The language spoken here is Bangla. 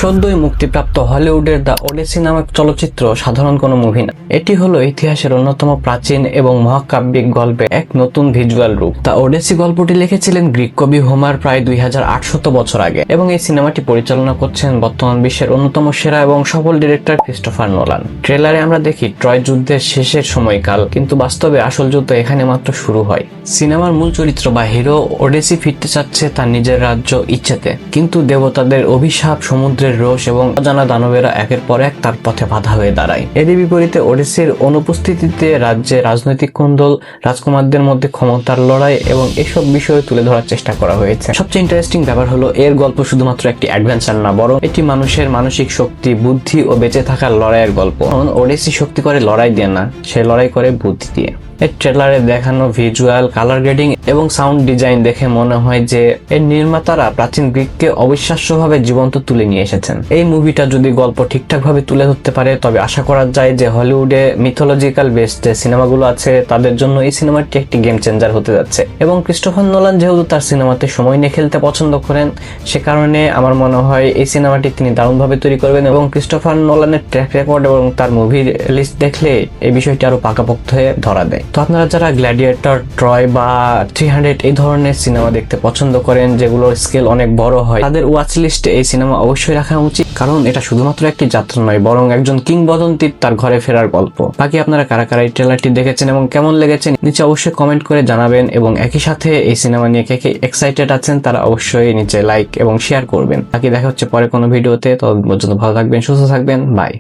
সদ্যই মুক্তিপ্রাপ্ত হলিউডের দ্য ওডেসি নামক চলচ্চিত্র সাধারণ কোনো মুভি না। এটি হলো ইতিহাসের অন্যতম প্রাচীন এবং মহাকাব্যিক গল্পের এক নতুন ভিজুয়াল রূপ। দ্য ওডেসি গল্পটি লিখেছিলেন গ্রিক কবি হোমার প্রায় 2800 বছর আগে, এবং এই সিনেমাটি পরিচালনা করছেন বর্তমান বিশ্বের অন্যতম সেরা এবং সফল ডিরেক্টর ক্রিস্টোফার নোলান। ট্রেলারে আমরা দেখি ট্রয় যুদ্ধের শেষের সময়কাল, কিন্তু বাস্তবে আসল যুদ্ধ এখানে মাত্র শুরু হয়। সিনেমার মূল চরিত্র বা হিরো ওডেসি ফিরতে চাচ্ছে তার নিজের রাজ্য ইচ্ছেতে, কিন্তু দেবতাদের অভিশাপ, সমুদ্রের রোষ এবং অজানা দানবেরা একের পর এক তার পথে বাধা হয়ে দাঁড়ায়। এরই বিপরীতে ওডেসির অনুপস্থিতিতে রাজ্যে রাজনৈতিক কোন্দল, রাজকুমারদের মধ্যে ক্ষমতার লড়াই এবং এসব বিষয়ে তুলে ধরার চেষ্টা করা হয়েছে। সবচেয়ে ইন্টারেস্টিং ব্যাপার হলো এর গল্প শুধুমাত্র একটি অ্যাডভেঞ্চার না, বরং এটি মানুষের মানসিক শক্তি, বুদ্ধি ও বেঁচে থাকার লড়াইয়ের গল্প। ওডেসি শক্তি করে লড়াই দিয়ে না, সে লড়াই করে বুদ্ধি দিয়ে। এর ট্রেলারে দেখানো ভিজুয়াল, কালার গ্রেডিং এবং সাউন্ড ডিজাইন দেখে মনে হয় যে এর নির্মাতারা প্রাচীন গ্রিককে অবিশ্বাস্যভাবে জীবন্ত তুলে নিয়ে এসেছেন। এই মুভিটা যদি গল্প ঠিকঠাকভাবে তুলে ধরতে পারে, তবে আশা করা যায় যে হলিউডে মিথোলজিক্যাল বেসড যে সিনেমাগুলো আছে তাদের জন্য এই সিনেমাটি একটি গেম চেঞ্জার হতে যাচ্ছে। এবং ক্রিস্টোফার নোলান যেহেতু তার সিনেমাতে সময় নিয়ে খেলতে পছন্দ করেন, সে কারণে আমার মনে হয় এই সিনেমাটি তিনি দারুণভাবে তৈরি করবেন। এবং ক্রিস্টোফার নোলানের ট্র্যাক রেকর্ড এবং তার মুভির লিস্ট দেখলে এই বিষয়টি আরো পাকাপোক্ত হয়ে ধরা দেয়। তো আপনারা যারা গ্ল্যাডিয়েটর, ট্রয় বা 300 এই ধরনের সিনেমা দেখতে পছন্দ করেন, যেগুলোর স্কেল অনেক বড় হয়, তাদের ওয়াচ লিস্টে এই সিনেমা অবশ্যই রাখা উচিত, কারণ এটা শুধুমাত্র একটি যাত্রা নয়, বরং একজন কিংবদন্তির তার ঘরে ফেরার গল্প। বাকি আপনারা কারা কারা এই ট্রেলারটি দেখেছেন এবং কেমন লেগেছে নিচে অবশ্যই কমেন্ট করে জানাবেন, এবং একই সাথে এই সিনেমা নিয়ে কে কে এক্সাইটেড আছেন তারা অবশ্যই নিচে লাইক এবং শেয়ার করবেন। বাকি দেখা হচ্ছে পরে কোনো ভিডিওতে। ততদিন পর্যন্ত ভালো থাকবেন, সুস্থ থাকবেন, বাই।